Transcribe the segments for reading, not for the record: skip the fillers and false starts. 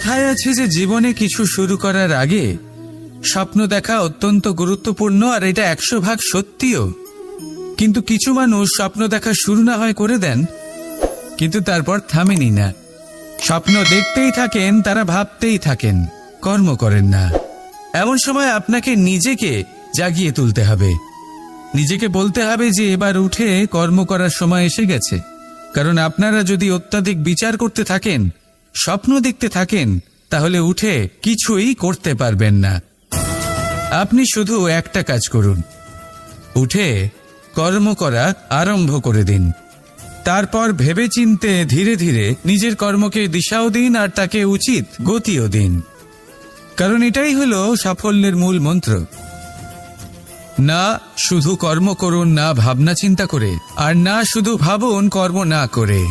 কথায় আছে যে জীবনে কিছু শুরু করার আগে স্বপ্ন দেখা অত্যন্ত গুরুত্বপূর্ণ, আর এটা 100% সত্যিও। কিন্তু কিছু মানুষ স্বপ্ন দেখা শুরু না হয় করে দেন, কিন্তু তারপর থামেনি না। স্বপ্ন দেখতেই থাকেন, তারা ভাবতেই থাকেন, কর্ম করেন না। এমন সময় আপনাকে নিজেকে জাগিয়ে তুলতে হবে, নিজেকে বলতে হবে যে এবার উঠে কর্ম করার সময় এসে গেছে। কারণ আপনারা যদি অত্যাধিক বিচার করতে থাকেন, স্বপ্ন দেখতে থাকেন, তাহলে উঠে কিছুই করতে পারবেন না। আপনি শুধু একটা কাজ করুন, উঠে কর্ম করা আরম্ভ করে দিন। তারপর ভেবেচিন্তে ধীরে ধীরে নিজের কর্মকে দিশাও দিন, আর তাকে উচিত গতিও দিন। কারণ এটাই হলো সাফল্যের মূল মন্ত্র। না শুধু কর্ম করুন না ভাবনা চিন্তা করে, আর না শুধু ভাবুন কর্ম না করে।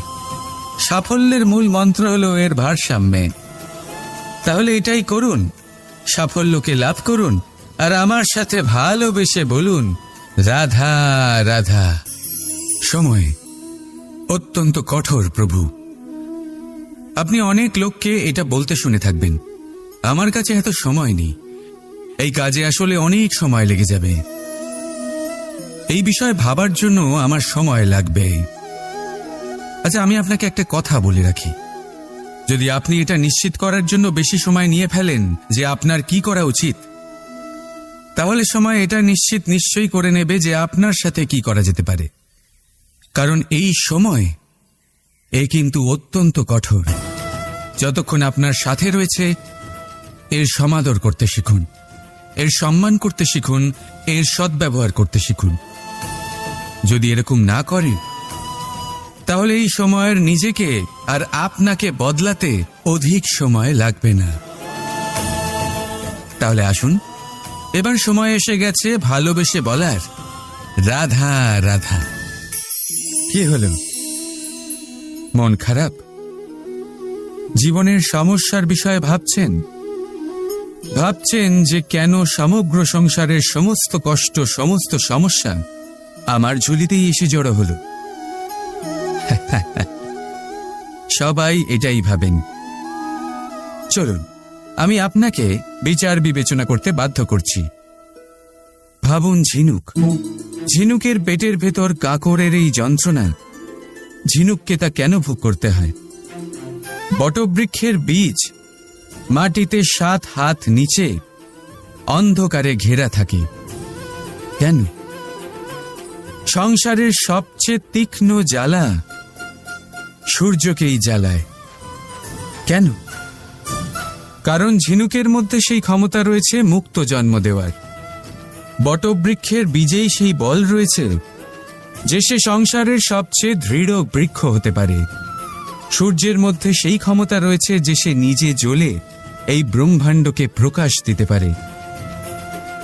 সাফল্যের মূল মন্ত্র হলো এর ভারসাম্যে। তাহলে এটাই করুন, সাফল্যকে লাভ করুন, আর আমার সাথে ভালোবেসে বলুন রাধা রাধা। সময় অত্যন্ত কঠোর প্রভু। আপনি অনেক লোককে এটা বলতে শুনে থাকবেন, আমার কাছে এত সময় নেই, এই কাজে আসলে অনেক সময় লেগে যাবে, এই বিষয়ে ভাবার জন্য আমার সময় লাগবে। আচ্ছা, আমি আপনাকে একটা কথা বলে রাখি, যদি আপনি এটা নিশ্চিত করার জন্য বেশি সময় নিয়ে ফেলেন যে আপনার কি করা উচিত, তাহলে সময় এটা নিশ্চয়ই করে নেবে যে আপনার সাথে কি করা যেতে পারে। কারণ এই সময় কিন্তু অত্যন্ত কঠোর। যতক্ষণ আপনার সাথে রয়েছে এর সমাদর করতে শিখুন, এর সম্মান করতে শিখুন, এর সদ্ব্যবহার করতে শিখুন। যদি এরকম না করেন, তাহলে এই সময়ের নিজেকে আর আপনাকে বদলাতে অধিক সময় লাগবে না। তাহলে আসুন, এবার সময় এসে গেছে ভালোবেসে বলার রাধা রাধা। কি হলো, মন খারাপ? জীবনের সমস্যার বিষয়ে ভাবছেন যে কেন সমগ্র সংসারের সমস্ত কষ্ট, সমস্ত সমস্যা আমার ঝুলিতেই এসে জড়ো হলো? সবাই এটাই ভাবেন। চলুন, আমি আপনাকে বিচার বিবেচনা করতে বাধ্য করছি। ভাবুন ঝিনুকের পেটের ভেতর কাঁকড়ের এই যন্ত্রণা, ঝিনুককে তা কেন ভোগ করতে হয়? বটবৃক্ষের বীজ মাটিতে 7 হাত নিচে অন্ধকারে ঘেরা থাকে কেন? সংসারের সবচেয়ে তীক্ষ্ণ জ্বালা সূর্যকেই জ্বালায় কেন? কারণ ঝিনুকের মধ্যে সেই ক্ষমতা রয়েছে মুক্ত জন্ম দেওয়ার। বটবৃক্ষের বীজেই সেই বল রয়েছে যে সে সংসারের সবচেয়ে দৃঢ় বৃক্ষ হতে পারে। সূর্যের মধ্যে সেই ক্ষমতা রয়েছে যে সে নিজে জ্বলে এই ব্রহ্মাণ্ডকে প্রকাশ দিতে পারে।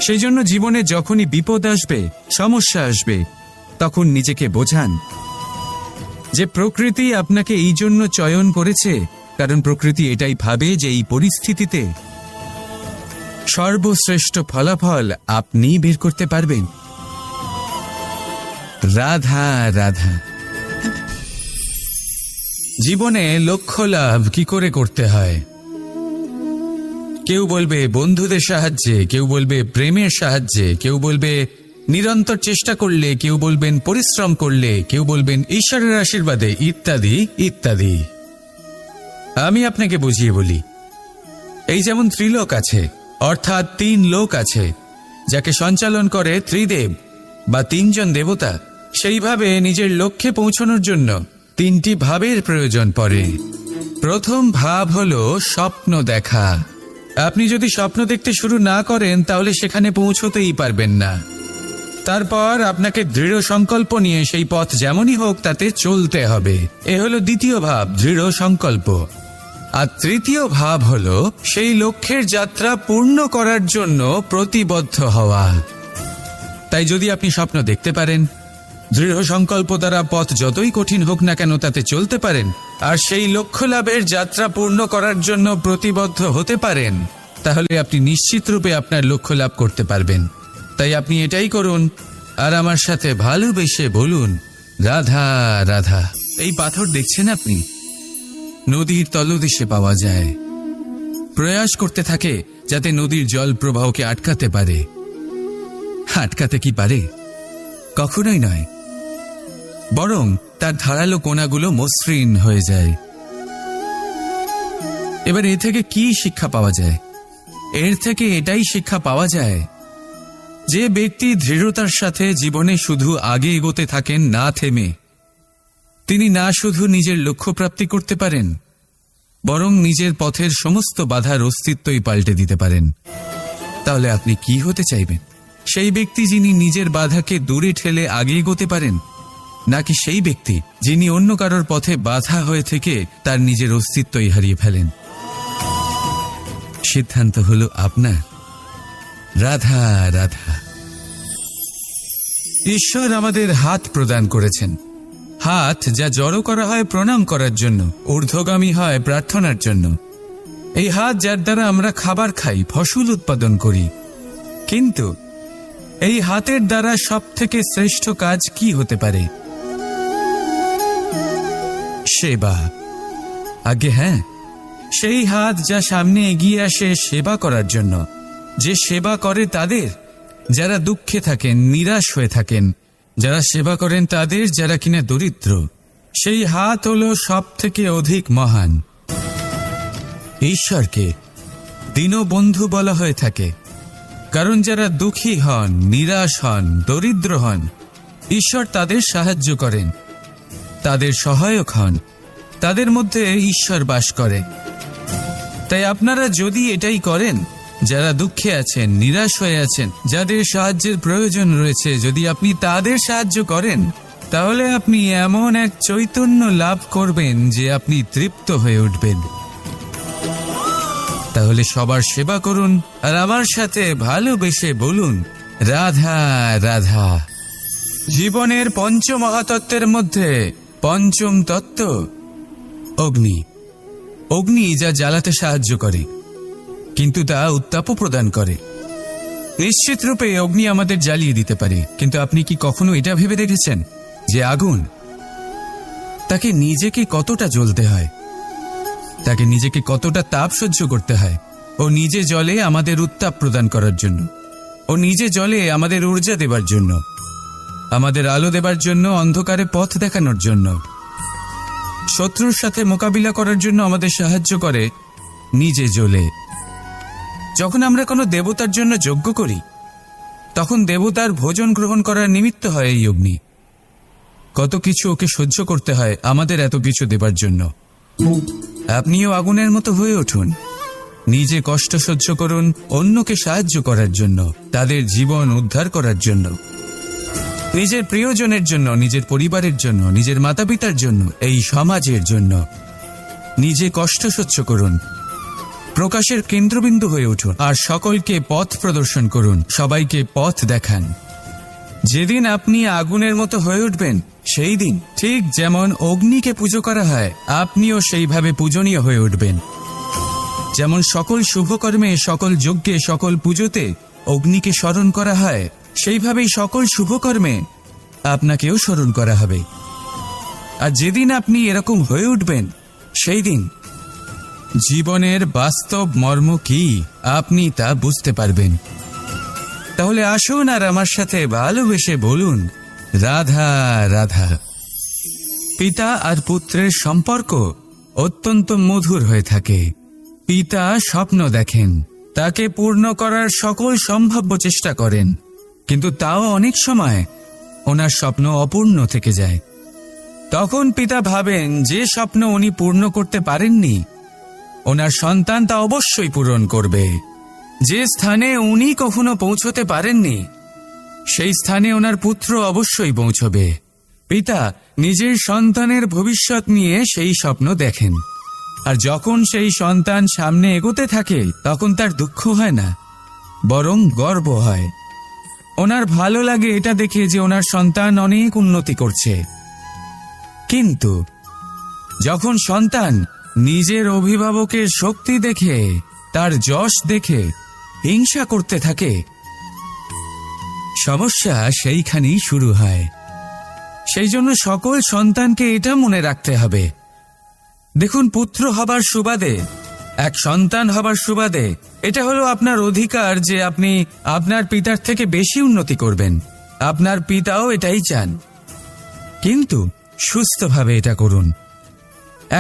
সেই জন্য জীবনে যখনই বিপদ আসবে, সমস্যা আসবে, তখন নিজেকে বোঝান যে প্রকৃতি আপনাকে এই জন্য চয়ন করেছে, কারণ প্রকৃতি এটাই ভাবে যে এই পরিস্থিতিতে সর্বশ্রেষ্ঠ ফলাফল আপনি বের করতে পারবেন। রাধা রাধা। জীবনে লক্ষ্য লাভ কি করে করতে হয়? কেউ বলবে বন্ধুদের সাহায্যে, কেউ বলবে প্রেমের সাহায্যে, কেউ বলবে নিরন্তর চেষ্টা করলে, কেউ বলবেন পরিশ্রম করলে, কেউ বলবেন ঈশ্বরের আশীর্বাদে, ইত্যাদি ইত্যাদি। আমি আপনাকে বুঝিয়ে বলি, এই যেমন ত্রিলোক আছে, অর্থাৎ 3 লোক আছে যাকে সঞ্চালন করে ত্রিদেব বা 3 জন দেবতা, সেইভাবে নিজের লক্ষ্যে পৌঁছানোর জন্য 3টি ভাবের প্রয়োজন পড়ে। প্রথম ভাব হলো স্বপ্ন দেখা। আপনি যদি স্বপ্ন দেখতে শুরু না করেন, তাহলে সেখানে পৌঁছতেই পারবেন না। তারপর আপনাকে দৃঢ় সংকল্প নিয়ে সেই পথ যেমনই হোক তাতে চলতে হবে। এ হলো দ্বিতীয় ভাব, দৃঢ় সংকল্প। আর তৃতীয় ভাব হলো সেই লক্ষ্যের যাত্রা পূর্ণ করার জন্য প্রতিবদ্ধ হওয়া। তাই যদি আপনি স্বপ্ন দেখতে পারেন, দৃঢ় সংকল্প দ্বারা পথ যতই কঠিন হোক না কেন তাতে চলতে পারেন, আর সেই লক্ষ্য লাভের যাত্রা পূর্ণ করার জন্য প্রতিবদ্ধ হতে পারেন, তাহলে আপনি নিশ্চিত রূপে আপনার লক্ষ্য লাভ করতে পারবেন। তাই আপনি এটাই করুন, আর আমার সাথে ভালোবেসে বলুন রাধা রাধা। এই পাথর দেখছেন আপনি, নদীর তলদেশে পাওয়া যায়। প্রয়াস করতে থাকে যাতে নদীর জল প্রবাহকে আটকাতে পারে। আটকাতে কি পারে? কখনোই নয়, বরং তার ধারালো কোণাগুলো মসৃণ হয়ে যায়। এবার এ থেকে কি শিক্ষা পাওয়া যায়? এর থেকে এটাই শিক্ষা পাওয়া যায় যে ব্যক্তি দৃঢ়তার সাথে জীবনে শুধু আগে এগোতে থাকেন না থেমে, তিনি না শুধু নিজের লক্ষ্য প্রাপ্তি করতে পারেন, বরং নিজের পথের সমস্ত বাধার অস্তিত্বই পাল্টে দিতে পারেন। তাহলে আপনি কি হতে চাইবেন? সেই ব্যক্তি যিনি নিজের বাধাকে দূরে ঠেলে আগে এগোতে পারেন, নাকি সেই ব্যক্তি যিনি অন্য কারোর পথে বাধা হয়ে থেকে তার নিজের অস্তিত্বই হারিয়ে ফেলেন? সিদ্ধান্ত হলো আপনার। রাধা রাধা। ঈশ্বর আমাদের হাত প্রদান করেছেন, হাত যা জড়ো করা হয় প্রণাম করার জন্য, ঊর্ধ্বগামী হয় প্রার্থনার জন্য। এই হাত যার দ্বারা আমরা খাবার খাই, ফসল উৎপাদন করি। কিন্তু এই হাতের দ্বারা সবথেকে শ্রেষ্ঠ কাজ কি হতে পারে? সেবা। আগে হ্যাঁ, সেই হাত যা সামনে এগিয়ে আসে সেবা করার জন্য, যে সেবা করে তাদের যারা দুঃখে থাকেন, নিরাশ হয়ে থাকেন, যারা সেবা করেন তাদের যারা কিনা দরিদ্র, সেই হাত হলো সব থেকে অধিক মহান। ঈশ্বরকে দীনবন্ধু বলা হয়ে থাকে, কারণ যারা দুঃখী হন, নিরাশ হন, দরিদ্র হন, ঈশ্বর তাদের সাহায্য করেন, তাদের সহায়ক হন, তাদের মধ্যে ঈশ্বর বাস করে। তাই আপনারা যদি এটাই করেন, যারা দুঃখে আছেন, নিরাশ হয়ে আছেন, যাদের সাহায্যের প্রয়োজন রয়েছে, যদি আপনি তাদের সাহায্য করেন, তাহলে আপনি এমন এক চৈতন্য লাভ করবেন যে আপনি তৃপ্ত হয়ে উঠবেন। তাহলে সবার সেবা করুন আর আমার সাথে ভালোবেসে বলুন, রাধা রাধা। জীবনের পঞ্চমহাতত্ত্বের মধ্যে পঞ্চম তত্ত্ব অগ্নি। অগ্নি যা জ্বালাতে সাহায্য করে, কিন্তু তা উত্তাপও প্রদান করে। নিশ্চিত রূপে অগ্নি আমাদের জ্বালিয়ে দিতে পারে, কিন্তু আপনি কি কখনো এটা ভেবে দেখেছেন যে আগুন, তাকে নিজেকে কতটা জ্বলতে হয়, তাকে নিজেকে কতটা তাপ সহ্য করতে হয়? ও নিজে জ্বলে আমাদের উত্তাপ প্রদান করার জন্য, ও নিজে জ্বলে আমাদের ঊর্জা দেবার জন্য, আমাদের আলো দেবার জন্য, অন্ধকারে পথ দেখানোর জন্য, শত্রুর সাথে মোকাবিলা করার জন্য আমাদের সাহায্য করে, নিজে জ্বলে। যখন আমরা কোনো দেবতার জন্য যজ্ঞ করি, তখন দেবতার ভোজন গ্রহণ করার নিমিত্ত হয় এই অগ্নি। কত কিছু ওকে সহ্য করতে হয় আমাদের এত কিছু দেবার জন্য। আপনিও আগুনের মতো হয়ে উঠুন, নিজে কষ্ট সহ্য করুন অন্যকে সাহায্য করার জন্য, তাদের জীবন উদ্ধার করার জন্য, নিজের প্রিয়জনের জন্য, নিজের পরিবারের জন্য, নিজের মাতা পিতার জন্য, এই সমাজের জন্য। নিজে কষ্ট সহ্য করুন, প্রকাশের কেন্দ্রবিন্দু হয়ে উঠুন আর সকলকে পথ প্রদর্শন করুন, সবাইকে পথ দেখান। যেদিন আপনি আগুনের মতো হয়ে উঠবেন, সেই দিন ঠিক যেমন অগ্নিকে পুজো করা হয়, আপনিও সেইভাবে পূজনীয় হয়ে উঠবেন। যেমন সকল শুভকর্মে, সকল যজ্ঞে, সকল পুজোতে অগ্নিকে স্মরণ করা হয়, সেইভাবেই সকল শুভকর্মে আপনাকেও স্মরণ করা হবে। আর যেদিন আপনি এরকম হয়ে উঠবেন, সেই দিন জীবনের বাস্তব মর্ম কি আপনি তা বুঝতে পারবেন। তাহলে আসুন আর আমার সাথে ভালোবেসে বলুন, রাধা রাধা। পিতা আর পুত্রের সম্পর্ক অত্যন্ত মধুর হয়ে থাকে। পিতা স্বপ্ন দেখেন, তাকে পূর্ণ করার সকল সম্ভাব্য চেষ্টা করেন, কিন্তু তাও অনেক সময় ওনার স্বপ্ন অপূর্ণ থেকে যায়। তখন পিতা ভাবেন যে স্বপ্ন উনি পূর্ণ করতে পারেননি, ওনার সন্তান তা অবশ্যই পূরণ করবে। যে স্থানে উনি কখনো পৌঁছতে পারেননি, সেই স্থানে ওনার পুত্র অবশ্যই পৌঁছবে। পিতা নিজের সন্তানের ভবিষ্যৎ নিয়ে সেই স্বপ্ন দেখেন, আর যখন সেই সন্তান সামনে এগোতে থাকে, তখন তার দুঃখ হয় না, বরং গর্ব হয়। ওনার ভালো লাগে এটা দেখে যে ওনার সন্তান অনেক উন্নতি করছে। কিন্তু যখন সন্তান নিজের অভিভাবকের শক্তি দেখে, তার যশ দেখে হিংসা করতে থাকে, সমস্যা সেইখানেই শুরু হয়। সেই জন্য সকল সন্তানকে এটা মনে রাখতে হবে, দেখুন, পুত্র হবার সুবাদে এক সন্তান হবার সুবাদে এটা হলো আপনার অধিকার যে আপনি আপনার পিতার থেকে বেশি উন্নতি করবেন। আপনার পিতাও এটাই চান, কিন্তু সুস্থভাবে এটা করুন।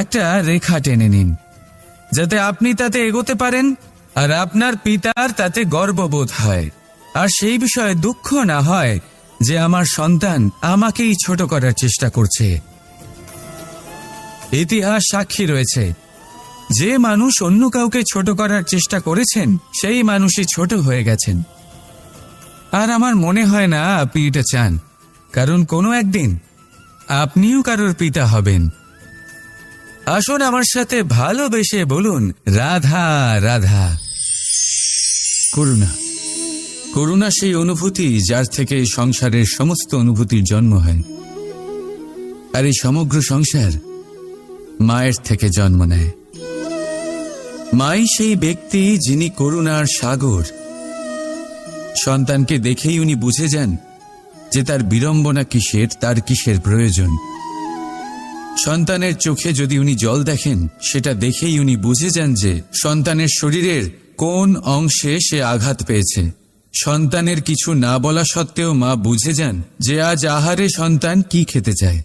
একটা রেখা টেনে নিন যাতে আপনি তাতে এগোতে পারেন আর আপনার পিতার তাতে গর্ববোধ হয়, আর সেই বিষয়ে দুঃখ না হয় যে আমার সন্তান আমাকেই ছোট করার চেষ্টা করছে। ইতিহাস সাক্ষী রয়েছে, যে মানুষ অন্য কাউকে ছোট করার চেষ্টা করেছেন সেই মানুষই ছোট হয়ে গেছেন। আর আমার মনে হয় না আপনি এটা চান, কারণ কোনো একদিন আপনিও কারোর পিতা হবেন। আসুন আমার সাথে ভালোবেসে বলুন, রাধা রাধা। করুণা, করুণা সেই অনুভূতি যার থেকে সংসারের সমস্ত অনুভূতির জন্ম হয়। আর এই সমগ্র সংসার মায়ের থেকে জন্ম নেয়। মাই সেই ব্যক্তি যিনি করুণার সাগর। সন্তানকে দেখেই উনি বুঝে যান যে তার বিড়ম্বনা কিসের, তার কিসের প্রয়োজন। সন্তানের চোখে যদি উনি জল দেখেন, সেটা দেখেই উনি বুঝে যান যে সন্তানের শরীরের কোন অংশে সে আঘাত পেয়েছে। সন্তানের কিছু না বলা সত্ত্বেও মা বুঝে যান যে আজ আহারে সন্তান কি খেতে চায়।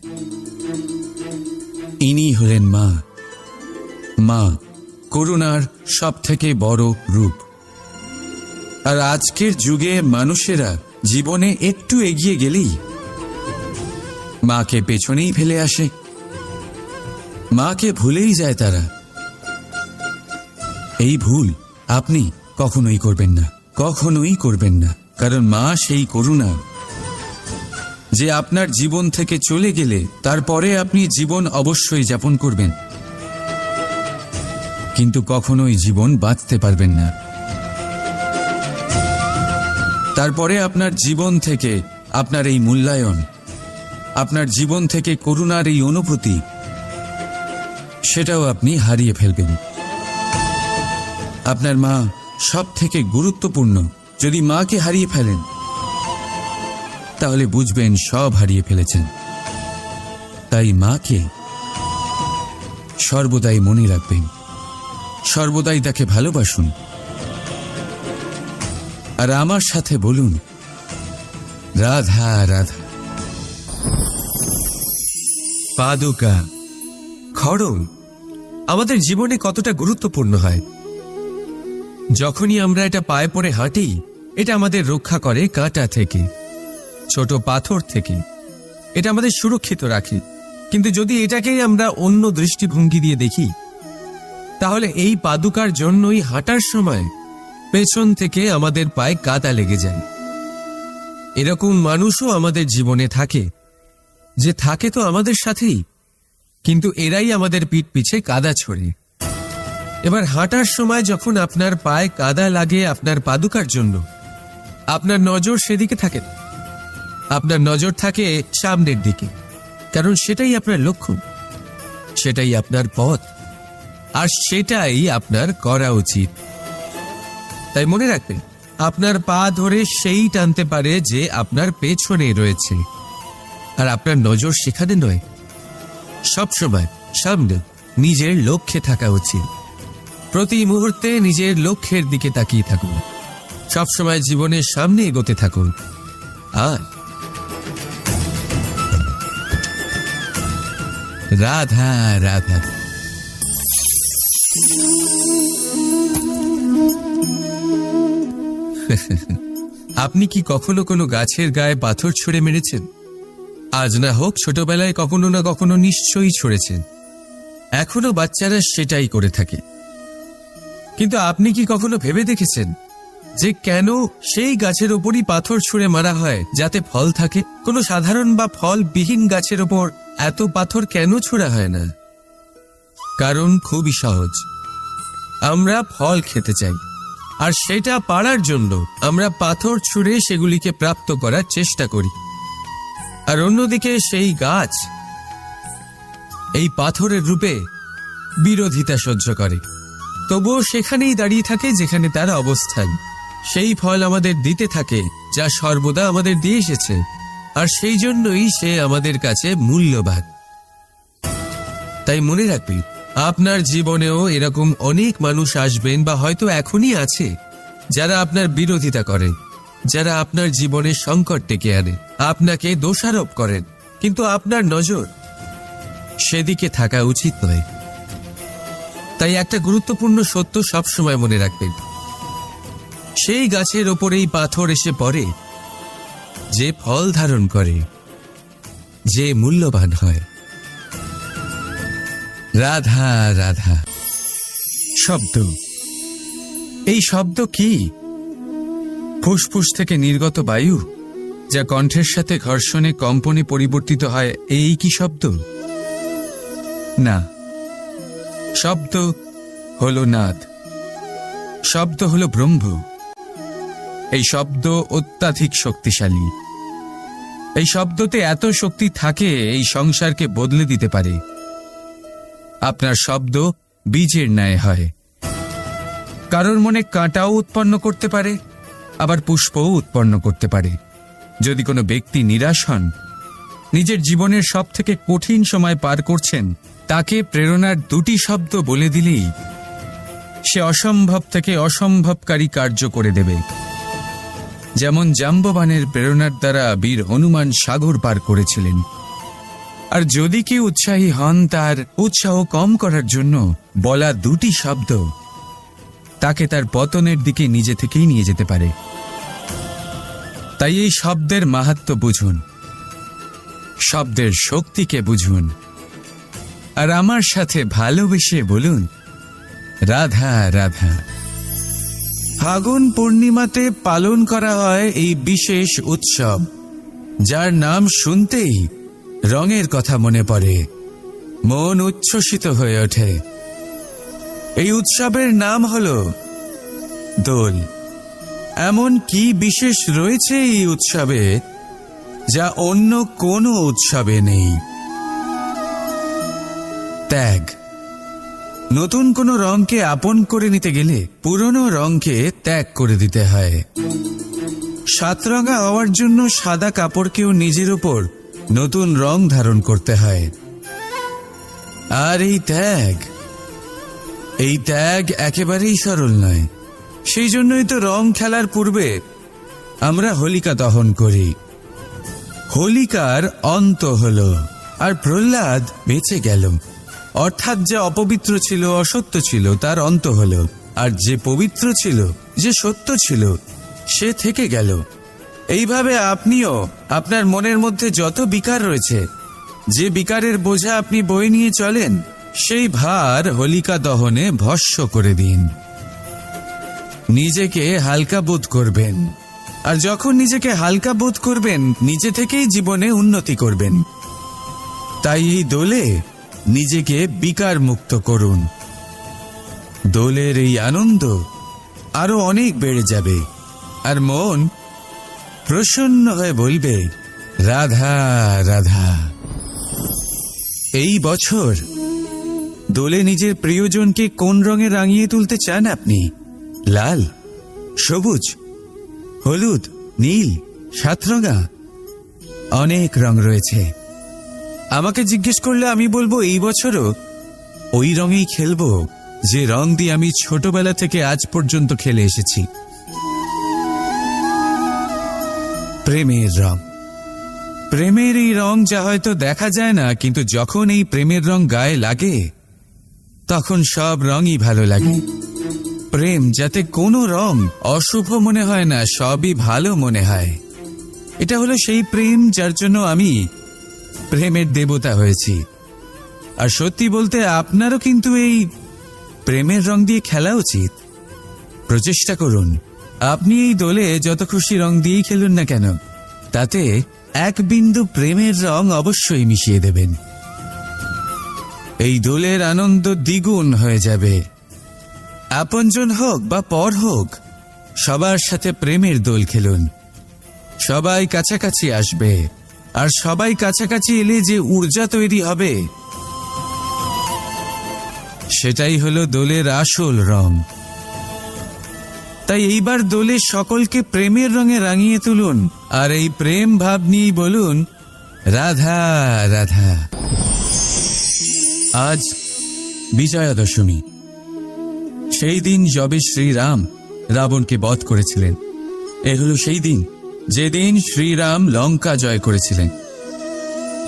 ইনি হলেন মা। মা করুণার সব থেকে বড় রূপ। আর আজকের যুগে মানুষেরা জীবনে একটু এগিয়ে গেলেই মাকে পেছনেই ফেলে আসে, মাকে ভুলেই যায় তারা। এই ভুল আপনি কখনোই করবেন না, কখনোই করবেন না। কারণ মা সেই করুণা যে আপনার জীবন থেকে চলে গেলে তারপরে আপনি জীবন অবশ্যই যাপন করবেন, কিন্তু কখনোই জীবন বাঁচতে পারবেন না। তারপরে আপনার জীবন থেকে আপনার এই মূল্যায়ন, আপনার জীবন থেকে করুণার এই অনুভূতি, সেটাও আপনি হারিয়ে ফেলবেন। আপনার মা সব থেকে গুরুত্বপূর্ণ। যদি মাকে হারিয়ে ফেলেন তাহলে বুঝবেন সব হারিয়ে ফেলেছেন। তাই মাকে সর্বদাই মনে রাখবেন, সর্বদাই তাকে ভালোবাসুন। আর আমার সাথে বলুন, রাধা রাধা। পাদুকা, খড়ম আমাদের জীবনে কতটা গুরুত্বপূর্ণ হয়। যখনই আমরা এটা পায়ে পড়ে হাঁটি, এটা আমাদের রক্ষা করে কাঁটা থেকে, ছোট পাথর থেকে। এটা আমাদের সুরক্ষিত রাখে। কিন্তু যদি এটাকেই আমরা অন্য দৃষ্টিভঙ্গি দিয়ে দেখি, তাহলে এই পাদুকার জন্যই হাঁটার সময় পেছন থেকে আমাদের পায়ে কাঁটা লেগে যায়। এরকম মানুষও আমাদের জীবনে থাকে, যে থাকে তো আমাদের সাথেই, কিন্তু এরাই আমাদের পিঠ পিছে কাদা ছোড়ে। এবার হাঁটার সময় যখন আপনার পায়ে কাদা লাগে আপনার পাদুকার জন্য, আপনার নজর সেদিকে থাকে না, আপনার নজর থাকে সামনের দিকে। কারণ সেটাই আপনার লক্ষ্য, সেটাই আপনার পথ, আর সেটাই আপনার করা উচিত। তাই মনে রাখবেন, আপনার পা ধরে সেই টানতে পারে যে আপনার পেছনে রয়েছে, আর আপনার নজর সেখানে নয়। সবসময় সামনে নিজের লক্ষ্যে থাকা উচিত। প্রতি মুহূর্তে নিজের লক্ষ্যের দিকে তাকিয়ে থাকুন, সবসময় জীবনের সামনে এগোতে থাকুন। আর রাধা রাধা। আপনি কি কখনো কোনো গাছের গায়ে পাথর ছুঁড়ে মেরেছেন? আজ না হোক, ছোটবেলায় কখনো না কখনো নিশ্চয়ই ছুঁড়েছেন। এখনো বাচ্চারা সেটাই করে থাকে। কিন্তু আপনি কি কখনো ভেবে দেখেছেন যে কেন সেই গাছের ওপরই পাথর ছুঁড়ে মারা হয় যাতে ফল থাকে? কোনো সাধারণ বা ফলবিহীন গাছের ওপর এত পাথর কেন ছোড়া হয় না? কারণ খুবই সহজ, আমরা ফল খেতে চাই, আর সেটা পারার জন্য আমরা পাথর ছুঁড়ে সেগুলিকে প্রাপ্ত করার চেষ্টা করি। আর অন্যদিকে সেই গাছ এই পাথরের রূপে বিরোধিতা সহ্য করে, তবুও সেখানেই দাঁড়িয়ে থাকে যেখানে তার অবস্থান। সেই ফল আমাদের দিতে থাকে যা সর্বদা আমাদের দিয়ে এসেছে, আর সেই জন্যই সে আমাদের কাছে মূল্যবান। তাই মনে রাখবি, আপনার জীবনেও এরকম অনেক মানুষ আসবেন বা হয়তো এখনই আছে, যারা আপনার বিরোধিতা করেন, যারা আপনার জীবনে সংকট ডেকে আনে, আপনাকে দোষারোপ করেন, কিন্তু আপনার নজর সেদিকে থাকা উচিত নয়। তাই একটা গুরুত্বপূর্ণ সত্য সবসময় মনে রাখবেন, সেই গাছের ওপরেই পাথর এসে পড়ে যে ফল ধারণ করে, যে মূল্যবান হয়। রাধা রাধা। শব্দ, এই শব্দ কি? ফুসফুস থেকে নির্গত বায়ু যা কণ্ঠের সাথে ঘর্ষণে কম্পনে পরিবর্তিত হয়, এই কি শব্দ? না, শব্দ হলো নাদ, শব্দ হলো ব্রহ্ম। এই শব্দ অত্যাধিক শক্তিশালী। এই শব্দতে এত শক্তি থাকে এই সংসারকে বদলে দিতে পারে। আপনার শব্দ বীজের ন্যায় হয়, কারোর মনে কাঁটাও উৎপন্ন করতে পারে, আবার পুষ্পও উৎপন্ন করতে পারে। যদি কোনো ব্যক্তি নিরাশ হন, নিজের জীবনের সব থেকে কঠিন সময় পার করছেন, তাকে প্রেরণার দুটি শব্দ বলে দিলেই সে অসম্ভব থেকে অসম্ভবকারী কার্য করে দেবে। যেমন জাম্ববানের প্রেরণার দ্বারা বীর হনুমান সাগর পার করেছিলেন। আর যদি কেউ উৎসাহী হন, তার উৎসাহ কম করার জন্য বলা দুটি শব্দ তাকে তার পতনের দিকে নিজে থেকেই নিয়ে যেতে পারে। তাই এই শব্দের মাহাত্ম্য বুঝুন, শব্দের শক্তিকে বুঝুন, আর আমার সাথে ভালোবেসে বলুন রাধা রাধা। ফাগুন পূর্ণিমাতে পালন করা হয় এই বিশেষ উৎসব, যার নাম শুনতেই রঙের কথা মনে পড়ে, মন উচ্ছ্বসিত হয়ে ওঠে। এই উৎসবের নাম হলো দোল। এমন কি বিশেষ রয়েছে এই উৎসবে যা অন্য কোনো উৎসবে নেই? ত্যাগ। নতুন কোনো রঙকে আপন করে নিতে গেলে পুরনো রঙকে ত্যাগ করে দিতে হয়। সাতরঙা হওয়ার জন্য সাদা কাপড়কেও নিজের উপর নতুন রং ধারণ করতে হয়। আর এই ত্যাগ একেবারেই সরল নয়। সেই জন্যই তো রং খেলার পূর্বে আমরা হোলিকা দহন করি। হোলিকার অন্ত হলো, আর প্রহ্লাদ বেঁচে গেল। অর্থাৎ যে অপবিত্র ছিল, অসত্য ছিল, তার অন্ত হলো, আর যে পবিত্র ছিল, যে সত্য ছিল, সে থেকে গেল। এইভাবে আপনিও আপনার মনের মধ্যে যত বিকার রয়েছে, যে বিকারের বোঝা আপনি বয়ে নিয়ে চলেন, সেই ভার হোলিকা দহনে ভস্ম করে দিন। নিজেকে হালকা বোধ করবেন, আর যখন নিজেকে হালকা বোধ করবেন, নিজে থেকেই জীবনে উন্নতি করবেন। তাই এই দোলে নিজেকে বিকার মুক্ত করুন। দোলের এই আনন্দ আরো অনেক বেড়ে যাবে, আর মন প্রসন্ন হয়ে বলবে রাধা রাধা। এই বছর দোলে নিজের প্রিয়জনকে কোন রঙে রাঙিয়ে তুলতে চান আপনি? লাল, সবুজ, হলুদ, নীল, সাতরঙা, অনেক রং রয়েছে। আমাকে জিজ্ঞেস করলে আমি বলবো এই বছরও ওই রঙেই খেলবো যে রং দিয়ে আমি ছোটবেলা থেকে আজ পর্যন্ত খেলে এসেছি, প্রেমের রং। প্রেমের এই রং যা হয়তো দেখা যায় না, কিন্তু যখন এই প্রেমের রং গায়ে লাগে তখন সব রঙই ভালো লাগে। প্রেম যাতে কোনো রং অশুভ মনে হয় না, সবই ভালো মনে হয়। এটা হলো সেই প্রেম যার জন্য আমি প্রেমের দেবতা হয়েছি। আর সত্যি বলতে আপনারও কিন্তু এই প্রেমের রং দিয়ে খেলা উচিত। প্রচেষ্টা করুন, আপনি এই দোলে যত খুশি রং দিয়েই খেলুন না কেন, তাতে এক বিন্দু প্রেমের রং অবশ্যই মিশিয়ে দেবেন। এই দোলের আনন্দ দ্বিগুণ হয়ে যাবে। আপনজন হোক বা পর হোক, সবার সাথে প্রেমের দোল খেলুন। সবাই কাছাকাছি আসবে, আর সবাই কাছাকাছি এলে যে ঊর্জা তৈরি হবে, সেটাই হলো দোলের আসল রং। তাই এইবার দোলে সকলকে প্রেমের রঙে রাঙিয়ে তুলুন, আর এই প্রেম ভাব নিয়েই বলুন রাধা রাধা। আজ বিজয়া দশমী। সেই দিন যবে শ্রীরাম রাবণকে বধ করেছিলেন। এ হলো সেই দিন যেদিন শ্রীরাম লঙ্কা জয় করেছিলেন।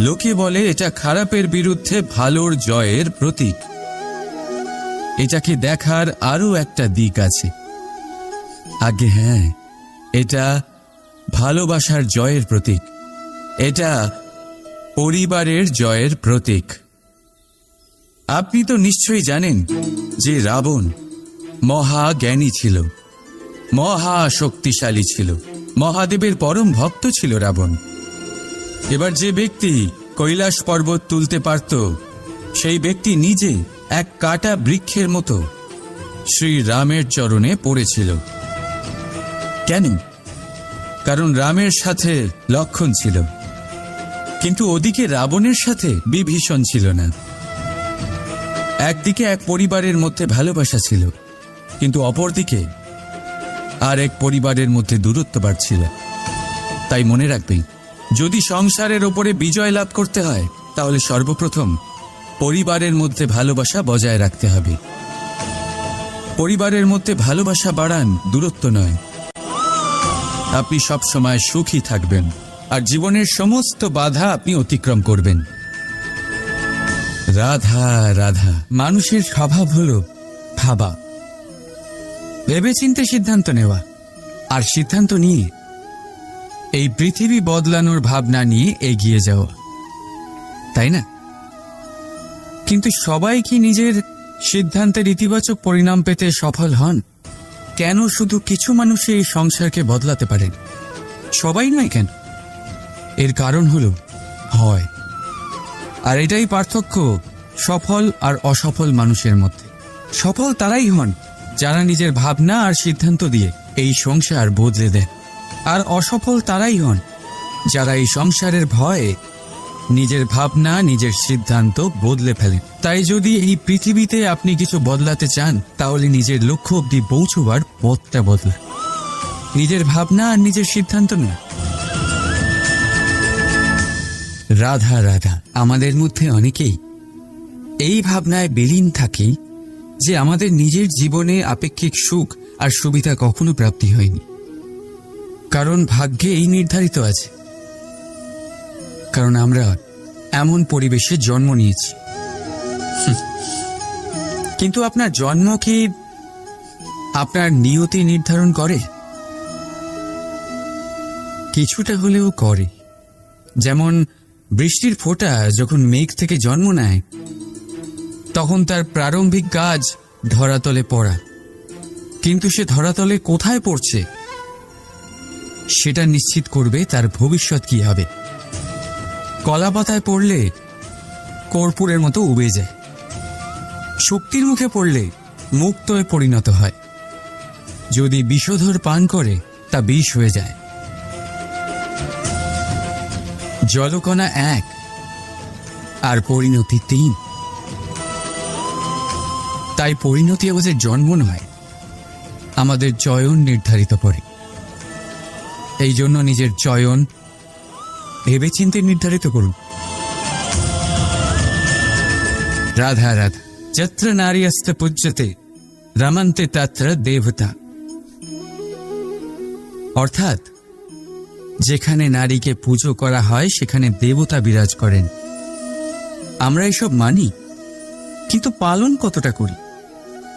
লোকে বলে এটা খারাপের বিরুদ্ধে ভালোর জয়ের প্রতীক। এটাকে দেখার আরো একটা দিক আছে। আগে হ্যাঁ, এটা ভালোবাসার জয়ের প্রতীক। এটা পরিবারের জয়ের প্রতীক। আপনি তো নিশ্চয়ই জানেন যে রাবণ মহাজ্ঞানী ছিল, মহা শক্তিশালী ছিল, মহাদেবের পরম ভক্ত ছিল রাবণ। এবার যে ব্যক্তি কৈলাস পর্বত তুলতে পারত, সেই ব্যক্তি নিজে এক কাটা বৃক্ষের মতো শ্রীরামের চরণে পড়েছিল। কেন? কারণ রামের সাথে লক্ষণ ছিল, কিন্তু ওদিকে রাবণের সাথে বিভীষণ ছিল না। একদিকে এক পরিবারের মধ্যে ভালোবাসা ছিল, কিন্তু অপরদিকে আর এক পরিবারের মধ্যে দূরত্ব বাড়ছিল। তাই মনে রাখবেন, যদি সংসারের ওপরে বিজয় লাভ করতে হয়, তাহলে সর্বপ্রথম পরিবারের মধ্যে ভালোবাসা বজায় রাখতে হবে। পরিবারের মধ্যে ভালোবাসা বাড়ান, দূরত্ব নয়। আপনি সব সময় সুখী থাকবেন, আর জীবনের সমস্ত বাধা আপনি অতিক্রম করবেন। রাধা রাধা। মানুষের স্বভাব হলো ভাবা, ভেবেচিন্তে সিদ্ধান্ত নেওয়া, আর সিদ্ধান্ত নিয়ে এই পৃথিবী বদলানোর ভাবনা নিয়ে এগিয়ে যাওয়া, তাই না? কিন্তু সবাই কি নিজের সিদ্ধান্তের ইতিবাচক পরিণাম পেতে সফল হন? কেন শুধু কিছু মানুষই এই সংসারকে বদলাতে পারেন, সবাই নয় কেন? এর কারণ হলো হয়। আর এটাই পার্থক্য সফল আর অসফল মানুষের মধ্যে। সফল তারাই হন যারা নিজের ভাবনা আর সিদ্ধান্ত দিয়ে এই সংসার বদলে দেন, আর অসফল তারাই হন যারা এই সংসারের ভয়ে নিজের ভাবনা, নিজের সিদ্ধান্ত বদলে ফেলেন। তাই যদি এই পৃথিবীতে আপনি কিছু বদলাতে চান, তাহলে নিজের লক্ষ্য অবধি পৌঁছবার পথটা বদলান, নিজের ভাবনা আর নিজের সিদ্ধান্ত নয়। রাধা রাধা। আমাদের মধ্যে অনেকেই এই ভাবনায় বিলীন থাকি যে আমাদের নিজের জীবনে আপেক্ষিক সুখ আর সুবিধা কখনো প্রাপ্তি হয়নি, কারণ ভাগ্যে এই নির্ধারিত আছে, কারণ আমরা এমন পরিবেশে জন্ম নিয়েছি। কিন্তু আপনার জন্ম কি আপনার নিয়তি নির্ধারণ করে? কিছুটা হলেও করে। যেমন বৃষ্টির ফোঁটা যখন মেঘ থেকে জন্ম নেয়, তখন তার প্রারম্ভিক কাজ ধরাতলে পড়া, কিন্তু সে ধরাতলে কোথায় পড়ছে সেটা নিশ্চিত করবে তার ভবিষ্যৎ কি হবে। কলা পাতায় পড়লে কর্পূরের মতো উবে যায়, শক্তির মুখে পড়লে মুক্তয়ে পরিণত হয়, যদি বিষধর পান করে তা বিষ হয়ে যায়। জলকণা এক আর পরিণতি তিন। তাই পরিণতি আমাদের জন্ম নয়, আমাদের চয়ন নির্ধারিত করে। এই জন্য নিজের চয়ন ভেবেচিন্তে নির্ধারিত করুন। রাধা রাধা। যত্র নারীস্তে পূজ্যতে রমন্তে তত্র দেবতা। অর্থাৎ যেখানে নারীকে পুজো করা হয় সেখানে দেবতা বিরাজ করেন। আমরা এসব মানি, কিন্তু পালন কতটা করি?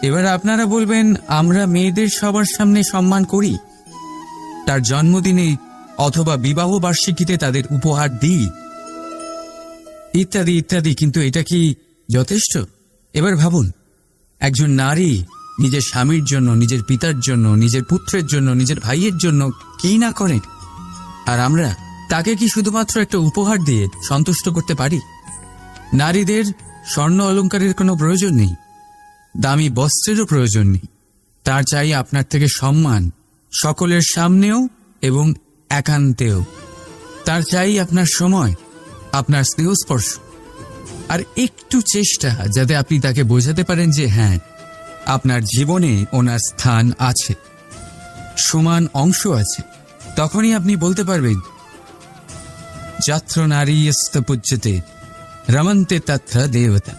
এবার আপনারা বলবেন, আমরা মেয়েদের সবার সামনে সম্মান করি, তার জন্মদিনে অথবা বিবাহ বার্ষিকীতে তাদের উপহার দিই, ইত্যাদি ইত্যাদি, কিন্তু এটা কি যথেষ্ট? এবার ভাবুন, একজন নারী নিজের স্বামীর জন্য, নিজের পিতার জন্য, নিজের পুত্রের জন্য, নিজের ভাইয়ের জন্য কি না করেন, আর আমরা তাকে কি শুধুমাত্র একটা উপহার দিয়ে সন্তুষ্ট করতে পারি? নারীদের স্বর্ণ অলংকারের কোনো প্রয়োজন নেই, দামি বস্ত্রেরও প্রয়োজন নেই। তার চাই আপনার থেকে সম্মান, সকলের সামনেও এবং একান্তেও। তার চাই আপনার সময়, আপনার স্নেহস্পর্শ, আর একটু চেষ্টা, যাতে আপনি তাকে বোঝাতে পারেন যে হ্যাঁ, আপনার জীবনে ওনার স্থান আছে, সমান অংশ আছে। তখনই আপনি বলতে পারবেন, যত্র নারীস্তে পূজ্যতে রমন্তে তত্র দেবতা।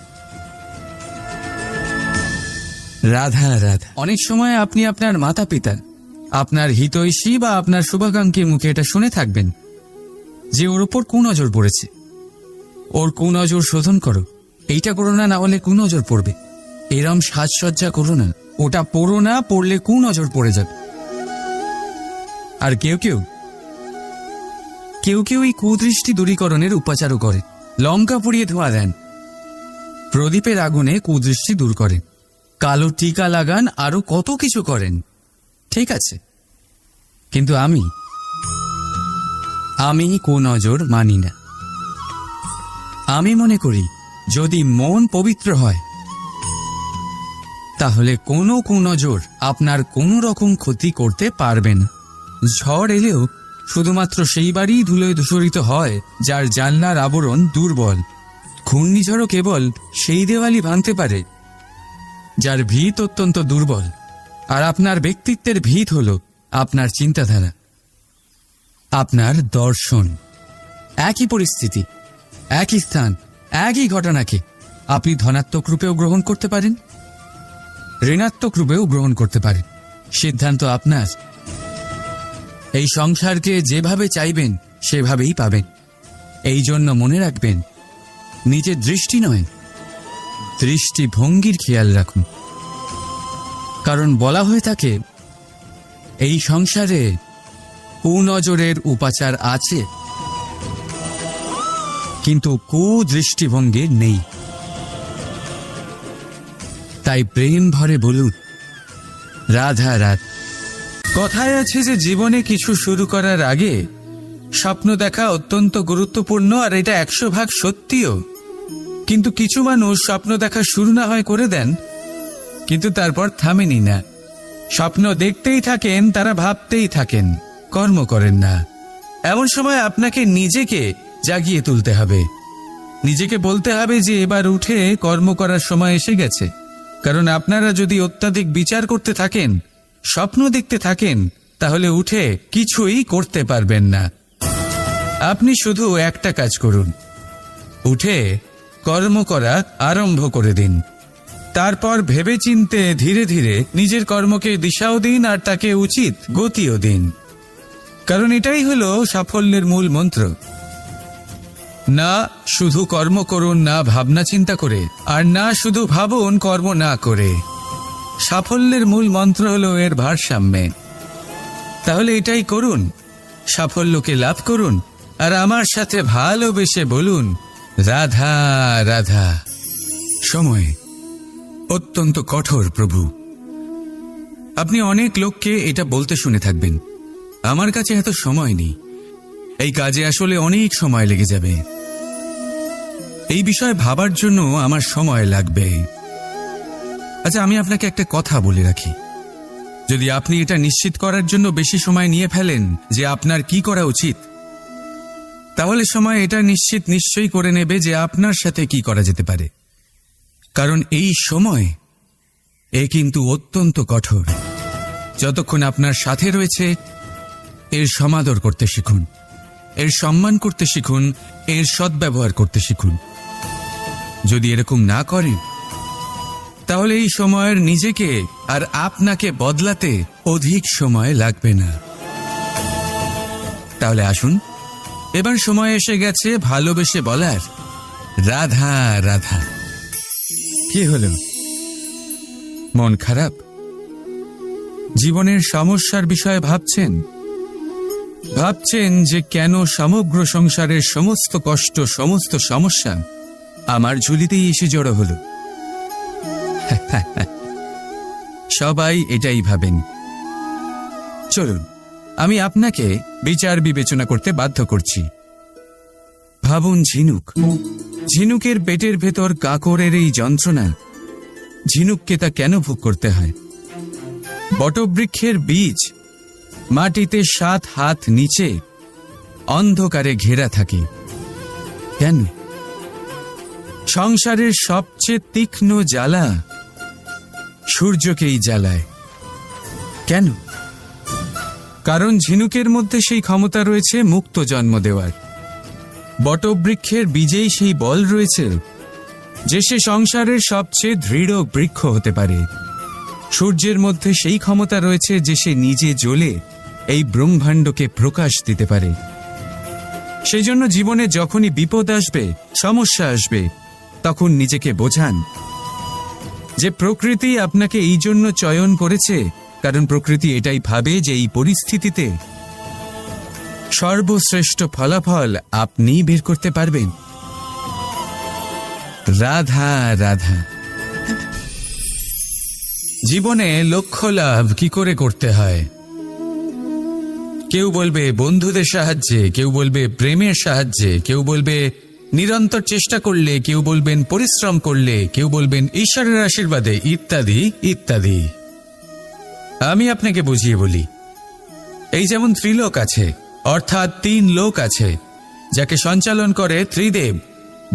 রাধা রাধা। অনেক সময় আপনি আপনার মাতা পিতা, আপনার হিতৈষী বা আপনার শুভাকাঙ্ক্ষীর মুখে এটা শুনে থাকবেন যে ওর ওপর কুনজর পড়েছে, ওর কুনজর শোধন করো, এইটা করো না, না হলে কুনজর পড়বে, এরম সাজসজ্জা করো না, ওটা পড়ো না, পড়লে কুনজর পড়ে যাবে। আর কেউ কেউ এই কুদৃষ্টি দূরীকরণের উপাচারও করে। লঙ্কা পুড়িয়ে ধোঁয়া দেন, প্রদীপের আগুনে কুদৃষ্টি দূর করেন, কালো টিকা লাগান, আরো কত কিছু করেন। ঠিক আছে, কিন্তু আমি কুনজর মানি না। আমি মনে করি যদি মন পবিত্র হয় তাহলে কোনো কুনজর আপনার কোনো রকম ক্ষতি করতে পারবে না। ঝড় এলেও শুধুমাত্র সেই বাড়ি ধুলোয় ধূসরিত হয় যার জানলার আবরণ দুর্বল। ঘূর্ণিঝড়ও কেবল সেই দেওয়ালই ভাঙতে পারে যার ভিত অত্যন্ত দুর্বল। আর আপনার ব্যক্তিত্বের ভিত হল আপনার চিন্তাধারা, আপনার দর্শন। একই পরিস্থিতি, একই স্থান, একই ঘটনাকে আপনি ধনাত্মক রূপেও গ্রহণ করতে পারেন, ঋণাত্মক রূপেও গ্রহণ করতে পারেন। সিদ্ধান্ত আপনার। এই সংসারকে যেভাবে চাইবেন সেভাবেই পাবেন। এই জন্য মনে রাখবেন, নিজের দৃষ্টি নয়, দৃষ্টিভঙ্গির খেয়াল রাখুন। কারণ বলা হয়ে থাকে এই সংসারে কুনজরের উপাচার আছে, কিন্তু কুদৃষ্টিভঙ্গির নেই। তাই প্রেম ভরে বলুন রাধা রাধা। কথায় আছে যে জীবনে কিছু শুরু করার আগে স্বপ্ন দেখা অত্যন্ত গুরুত্বপূর্ণ, আর এটা 100% সত্যিও। কিন্তু কিছু মানুষ স্বপ্ন দেখা শুরু না হয় করে দেন, কিন্তু তারপর থামেনি না। স্বপ্ন দেখতেই থাকেন, তারা ভাবতেই থাকেন, কর্ম করেন না। এমন সময় আপনাকে নিজেকে জাগিয়ে তুলতে হবে, নিজেকে বলতে হবে যে এবার উঠে কর্ম করার সময় এসে গেছে। কারণ আপনারা যদি অত্যাধিক বিচার করতে থাকেন, স্বপ্ন দেখতে থাকেন, তাহলে উঠে কিছুই করতে পারবেন না। আপনি শুধু একটা কাজ করুন, উঠে কর্ম করা আরম্ভ করে দিন। তারপর ভেবেচিন্তে ধীরে ধীরে নিজের কর্মকে দিশাও দিন, আর তাকে উচিত গতিও দিন। কারণ এটাই হলো সাফল্যের মূল মন্ত্র। না শুধু কর্ম করুন না ভাবনা চিন্তা করে, আর না শুধু ভাবুন কর্ম না করে। সাফল্যের মূল মন্ত্র হলো এর ভারসাম্যে। তাহলে এটাই করুন, সাফল্যকে লাভ করুন, আর আমার সাথে ভালোবেসে বলুন রাধা রাধা। সময় অত্যন্ত কঠোর প্রভু। আপনি অনেক লোককে এটা বলতে শুনে থাকবেন, আমার কাছে এত সময় নেই, এই কাজে আসলে অনেক সময় লেগে যাবে, এই বিষয়ে ভাবার জন্য আমার সময় লাগবে। আচ্ছা, আমি আপনাকে একটা কথা বলে রাখি, যদি আপনি এটা নিশ্চিত করার জন্য বেশি সময় নিয়ে ফেলেন যে আপনার কি করা উচিত, তাহলে সময় এটা নিশ্চয়ই করে নেবে যে আপনার সাথে কি করা যেতে পারে। কারণ এই সময় কিন্তু অত্যন্ত কঠোর। যতক্ষণ আপনার সাথে রয়েছে এর সমাদর করতে শিখুন, এর সম্মান করতে শিখুন, এর সদ্ব্যবহার করতে শিখুন। যদি এরকম না করেন তাহলে এই সময়ের নিজেকে আর আপনাকে বদলাতে অধিক সময় লাগবে না। তাহলে আসুন, এবার সময় এসে গেছে ভালোবেসে বলার রাধা রাধা। কি হলো, মন খারাপ? জীবনের সমস্যার বিষয়ে ভাবছেন যে কেন সমগ্র সংসারের সমস্ত কষ্ট, সমস্ত সমস্যা আমার ঝুলিতেই এসে জড়ো হলো। সবাই এটাই ভাবেন। চলুন, আমি আপনাকে বিচার বিবেচনা করতে বাধ্য করছি। ভাবুন ঝিনুকের পেটের ভেতর কাকরের এই যন্ত্রণা, ঝিনুককে তা কেন ভোগ করতে হয়? বটবৃক্ষের বীজ মাটিতে 7 হাত নিচে অন্ধকারে ঘেরা থাকে কেন? সংসারের সবচেয়ে তীক্ষ্ণ জ্বালা সূর্যকেই জ্বালায় কেন? কারণ ঝিনুকের মধ্যে সেই ক্ষমতা রয়েছে মুক্ত জন্ম দেওয়ার। বটবৃক্ষের বীজেই সেই বল রয়েছে যে সে সংসারের সবচেয়ে দৃঢ় বৃক্ষ হতে পারে। সূর্যের মধ্যে সেই ক্ষমতা রয়েছে যে সে নিজে জ্বলে এই ব্রহ্মাণ্ডকে প্রকাশ দিতে পারে। সেই জন্য জীবনে যখনই বিপদ আসবে, সমস্যা আসবে, তখন নিজেকে বোঝান যে প্রকৃতি আপনাকে এই জন্য চয়ন করেছে, কারণ প্রকৃতি এটাই ভাবে যে এই পরিস্থিতিতে সর্বশ্রেষ্ঠ ফলাফল আপনিই বের করতে পারবেন। রাধা রাধা। জীবনে লক্ষ্য লাভ কি করে করতে হয়? কেউ বলবে বন্ধুদের সাহায্যে, কেউ বলবে প্রেমের সাহায্যে, কেউ বলবে নিরন্তর চেষ্টা করলে, কেউ বলবেন পরিশ্রম করলে, কেউ বলবেন ঈশ্বরের আশীর্বাদে, ইত্যাদি ইত্যাদি। আমি আপনাকে বুঝিয়ে বলি, এই যেমন ত্রিলোক আছে, অর্থাৎ 3 লোক আছে, যাকে সঞ্চালন করে ত্রিদেব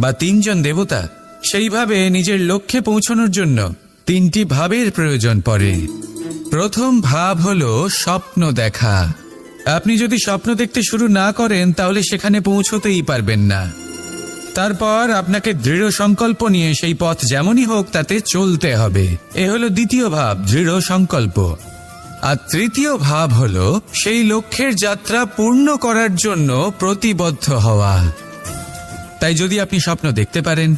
বা 3 জন দেবতা। সেইভাবে নিজের লক্ষ্যে পৌঁছানোর জন্য 3টি ভাবের প্রয়োজন পড়ে। প্রথম ভাব হলো স্বপ্ন দেখা। আপনি যদি স্বপ্ন দেখতে শুরু না করেন তাহলে সেখানে পৌঁছতেই পারবেন না। তারপর আপনাকে দৃঢ় সংকল্প নিয়ে সেই পথ যেমনই হোক তাতে চলতে হবে। এ হলো দ্বিতীয় ভাব, দৃঢ় সংকল্প। আর তৃতীয় ভাব হলো সেই লক্ষ্যের যাত্রা পূর্ণ করার জন্য প্রতিবদ্ধ হওয়া। তাই যদি আপনি স্বপ্ন দেখতে পারেন,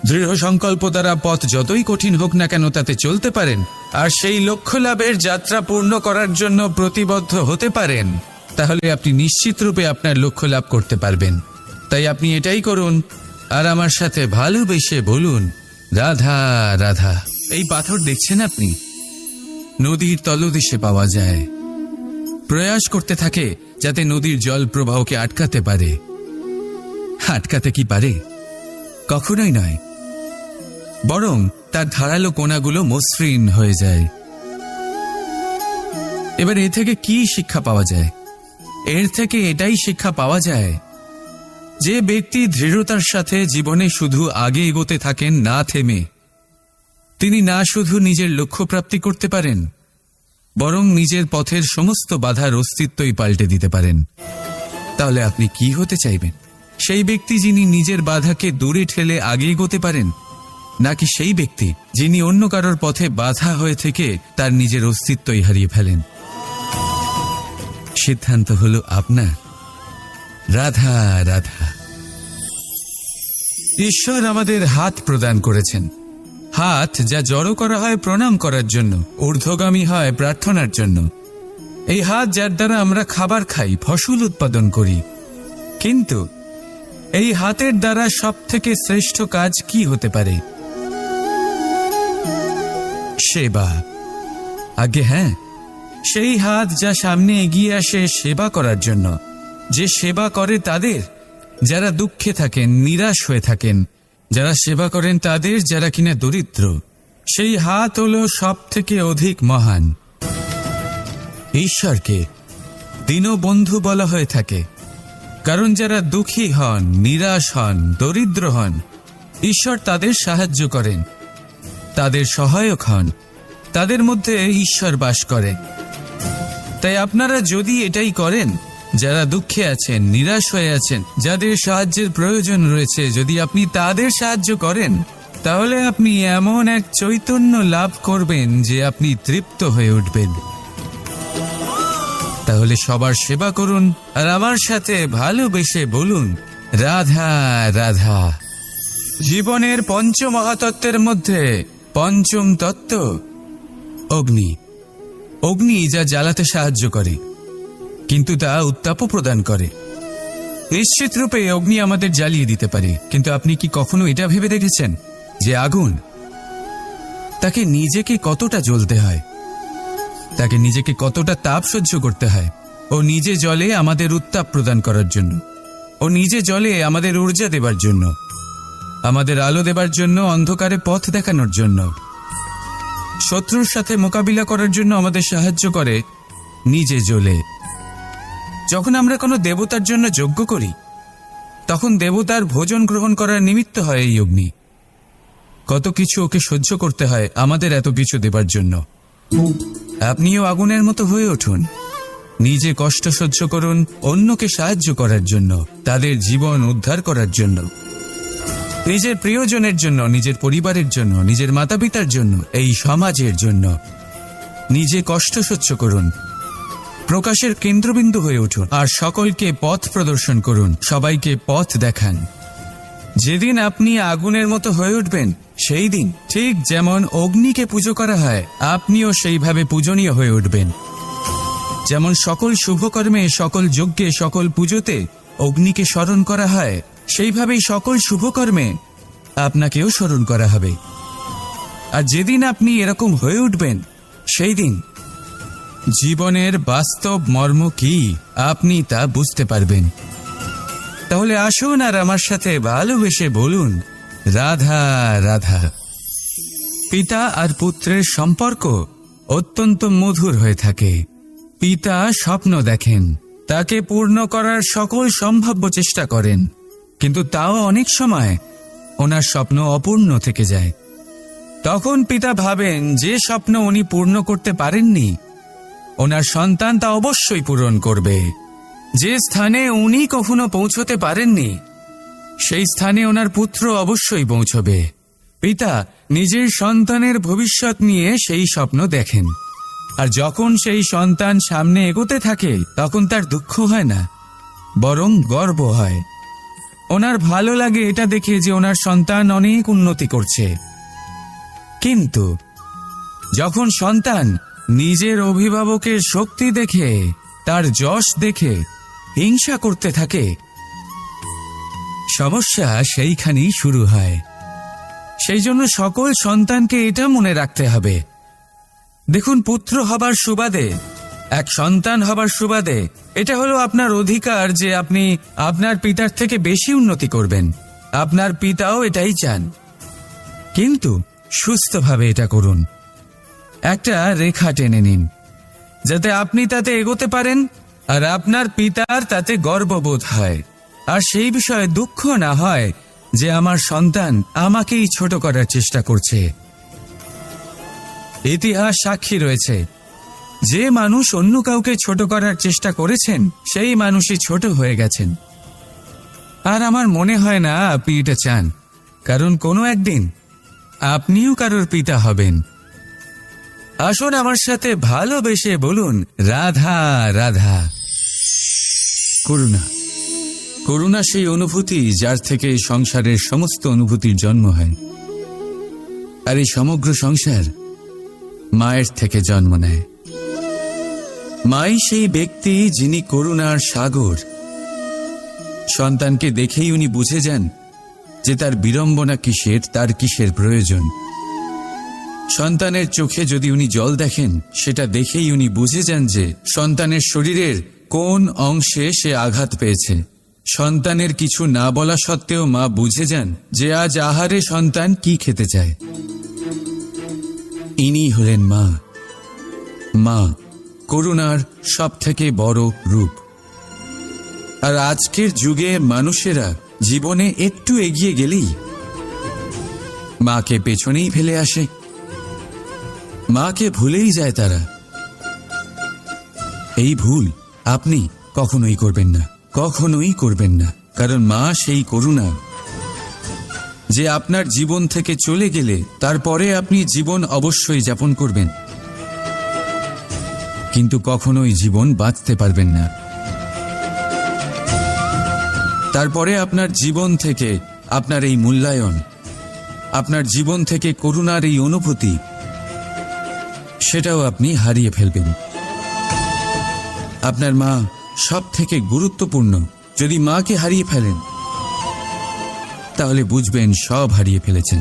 দৃঢ় সংকল্প দ্বারা পথ যতই কঠিন হোক না কেন তাতে চলতে পারেন, আর সেই লক্ষ্য লাভের যাত্রা পূর্ণ করার জন্য প্রতিবদ্ধ হতে পারেন, তাহলে আপনি নিশ্চিত রূপে আপনার লক্ষ্য লাভ করতে পারবেন। তাই আপনি এটাই করুন, আর আমার সাথে ভালোবেসে বলুন, রাধা রাধা। এই পাথর দেখছেন আপনি, নদীর তলদেশে পাওয়া যায়। প্রয়াস করতে থাকে যাতে নদীর জল প্রবাহকে আটকাতে পারে। আটকাতে কি পারে? কখনোই নয়, বরং তার ধারালো কোণাগুলো মসৃণ হয়ে যায়। এবার এ থেকে কি শিক্ষা পাওয়া যায়? এর থেকে এটাই শিক্ষা পাওয়া যায় যে ব্যক্তি দৃঢ়তার সাথে জীবনে শুধু আগে এগোতে থাকেন না থেমে, তিনি না শুধু নিজের লক্ষ্য প্রাপ্তি করতে পারেন, বরং নিজের পথের সমস্ত বাধার অস্তিত্বই পাল্টে দিতে পারেন। তাহলে আপনি কি হতে চাইবেন? সেই ব্যক্তি যিনি নিজের বাধাকে দূরে ঠেলে আগে এগোতে পারেন, নাকি সেই ব্যক্তি যিনি অন্য কারোর পথে বাধা হয়ে থেকে তার নিজের অস্তিত্বই হারিয়ে ফেলেন? সিদ্ধান্ত হলো আপনার। রাধা রাধা। ঈশ্বর আমাদের হাত প্রদান করেছেন, হাত যা জড়ো করা হয় প্রণাম করার জন্য, ঊর্ধ্বগামী হয় প্রার্থনার জন্য। এই হাত যার দ্বারা আমরা খাবার খাই, ফসল উৎপাদন করি। কিন্তু এই হাতের দ্বারা সবথেকে শ্রেষ্ঠ কাজ কি হতে পারে? সেবা। আগে হ্যাঁ, সেই হাত যা সামনে এগিয়ে আসে সেবা করার জন্য, যে সেবা করে তাদের যারা দুঃখে থাকেন, নিরাশ হয়ে থাকেন, যারা সেবা করেন তাদের যারা কিনা দরিদ্র, সেই হাত হলো সব থেকে অধিক মহান। ঈশ্বরকে দীনবন্ধু বলা হয়ে থাকে, কারণ যারা দুঃখী হন, নিরাশ হন, দরিদ্র হন, ঈশ্বর তাদের সাহায্য করেন, তাদের সহায়ক হন, তাদের মধ্যে ঈশ্বর বাস করে। তাই আপনারা যদি এটাই করেন, যারা দুঃখে আছেন, নিরাশ হয়ে আছেন, যাদের সাহায্যের প্রয়োজন রয়েছে, যদি আপনি তাদের সাহায্য করেন, তাহলে আপনি এমন এক চৈতন্য লাভ করবেন যে আপনি তৃপ্ত হয়ে উঠবেন। তাহলে সবার সেবা করুন, আর আমার সাথে ভালোবেসে বলুন, রাধা রাধা। জীবনের পঞ্চমহাতত্ত্বের মধ্যে পঞ্চম তত্ত্ব অগ্নি। অগ্নি যা জ্বালাতে সাহায্য করে, কিন্তু তা উত্তাপও প্রদান করে। নিশ্চিত রূপে অগ্নি আমাদের জ্বালিয়ে দিতে পারে, কিন্তু আপনি কি কখনো এটা ভেবে দেখেছেন যে আগুন, তাকে নিজেকে কতটা জ্বলতে হয়, তাকে নিজেকে কতটা তাপ সহ্য করতে হয়? ও নিজে জ্বলে আমাদের উত্তাপ প্রদান করার জন্য, ও নিজে জ্বলে আমাদের ঊর্জা দেবার জন্য, আমাদের আলো দেবার জন্য, অন্ধকারে পথ দেখানোর জন্য, শত্রুর সাথে মোকাবিলা করার জন্য আমাদের সাহায্য করে নিজে জ্বলে। যখন আমরা কোনো দেবতার জন্য যজ্ঞ করি, তখন দেবতার ভোজন গ্রহণ করার নিমিত্ত হয় এই অগ্নি। কত কিছু ওকে সহ্য করতে হয় আমাদের এত কিছু দেবার জন্য। আপনিও আগুনের মতো হয়ে উঠুন, নিজে কষ্ট সহ্য করুন অন্যকে সাহায্য করার জন্য, তাদের জীবন উদ্ধার করার জন্য, নিজের প্রিয়জনের জন্য, নিজের পরিবারের জন্য, নিজের মাতা পিতার জন্য, এই সমাজের জন্য। নিজে কষ্ট সহ্য করুন, প্রকাশের কেন্দ্রবিন্দু হয়ে উঠুন আর সকলকে পথ প্রদর্শন করুন, সবাইকে পথ দেখান। যেদিন আপনি আগুনের মতো হয়ে উঠবেন সেই দিন ঠিক যেমন অগ্নিকে পুজো করা হয়, আপনিও সেইভাবে পূজনীয় হয়ে উঠবেন। যেমন সকল শুভকর্মে, সকল যজ্ঞে, সকল পুজোতে অগ্নিকে স্মরণ করা হয়, সেইভাবেই সকল শুভকর্মে আপনাকেও স্মরণ করা হবে। আর যেদিন আপনি এরকম হয়ে উঠবেন সেই দিন জীবনের বাস্তব মর্ম কি আপনি তা বুঝতে পারবেন। তাহলে আসুন আর আমার সাথে ভালোবেসে বলুন, রাধা রাধা। পিতা আর পুত্রের সম্পর্ক অত্যন্ত মধুর হয়ে থাকে। পিতা স্বপ্ন দেখেন, তাকে পূর্ণ করার সকল সম্ভাব্য চেষ্টা করেন, কিন্তু তাও অনেক সময় ওনার স্বপ্ন অপূর্ণ থেকে যায়। তখন পিতা ভাবেন যে স্বপ্ন উনি পূর্ণ করতে পারেননি, ওনার সন্তান তা অবশ্যই পূরণ করবে। যে স্থানে উনি কখনো পৌঁছতে পারেননি, সেই স্থানে ওনার পুত্র অবশ্যই পৌঁছবে। পিতা নিজের সন্তানের ভবিষ্যৎ নিয়ে সেই স্বপ্ন দেখেন, আর যখন সেই সন্তান সামনে এগোতে থাকে তখন তার দুঃখ হয় না, বরং গর্ব হয়। ওনার ভালো লাগে এটা দেখে যে ওনার সন্তান অনেক উন্নতি করছে। কিন্তু যখন সন্তান নিজের অভিভাবকের শক্তি দেখে, তার যশ দেখে হিংসা করতে থাকে, সমস্যা সেইখানেই শুরু হয়। সেই জন্য সকল সন্তানকে এটা মনে রাখতে হবে, দেখুন, পুত্র হবার সুবাদে, এক সন্তান হবার সুবাদে এটা হলো আপনার অধিকার যে আপনি আপনার পিতার থেকে বেশি উন্নতি করবেন। আপনার পিতাও এটাই চান, কিন্তু সুস্থভাবে এটা করুন। একটা রেখা টেনে নিন যাতে আপনি তাতে এগোতে পারেন আর আপনার পিতার তাতে গর্ববোধ হয়, আর সেই বিষয়ে দুঃখ না হয় যে আমার সন্তান আমাকেই ছোট করার চেষ্টা করছে। ইতিহাস সাক্ষী রয়েছে, যে মানুষ অন্য কাউকে ছোট করার চেষ্টা করেছেন সেই মানুষই ছোট হয়ে গেছেন। আর আমার মনে হয় না আপনি এটা চান, কারণ কোনো একদিন আপনিও কারোর পিতা হবেন। আসুন আমার সাথে ভালোবেসে বলুন, রাধা রাধা। করুণা, করুণা সেই অনুভূতি যার থেকে এই সংসারের সমস্ত অনুভূতির জন্ম হয়। আর এই সমগ্র সংসার মায়ের থেকে জন্ম নেয়। মাই সেই ব্যক্তি যিনি করুণার সাগর। সন্তানকে দেখেই উনি বুঝে যান যে তার বিড়ম্বনা কিসের, তার কিসের প্রয়োজন। সন্তানের চোখে যদি উনি জল দেখেন, সেটা দেখেই উনি বুঝে যান যে সন্তানের শরীরের কোন অংশে সে আঘাত পেয়েছে। সন্তানের কিছু না বলা সত্ত্বেও মা বুঝে যান যে আজ আহারে সন্তান কি খেতে চায়। ইনি হলেন মা। মা করুণার সব থেকে বড় রূপ। আর আজকের যুগে মানুষেরা জীবনে একটু এগিয়ে গেলেই মাকে পেছনেই ফেলে আসে, মাকে ভুলেই যায় তারা। এই ভুল আপনি কখনোই করবেন না, কখনোই করবেন না, কারণ মা সেই করুণা যে আপনার জীবন থেকে চলে গেলে তারপরে আপনি জীবন অবশ্যই যাপন করবেন, কিন্তু কখনোই জীবন বাঁচতে পারবেন না। তারপরে আপনার জীবন থেকে আপনার এই মূল্যায়ন, আপনার জীবন থেকে করুণার এই অনুভূতি, সেটাও আপনি হারিয়ে ফেলবেন। আপনার মা সব থেকে গুরুত্বপূর্ণ। যদি মাকে হারিয়ে ফেলেন তাহলে বুঝবেন সব হারিয়ে ফেলেছেন।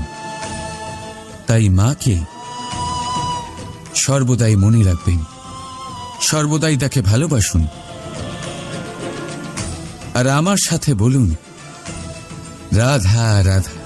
তাই মাকে সর্বদাই মনে রাখবেন, সর্বদাই তাকে ভালোবাসুন। আর আমার সাথে বলুন, রাধা রাধা।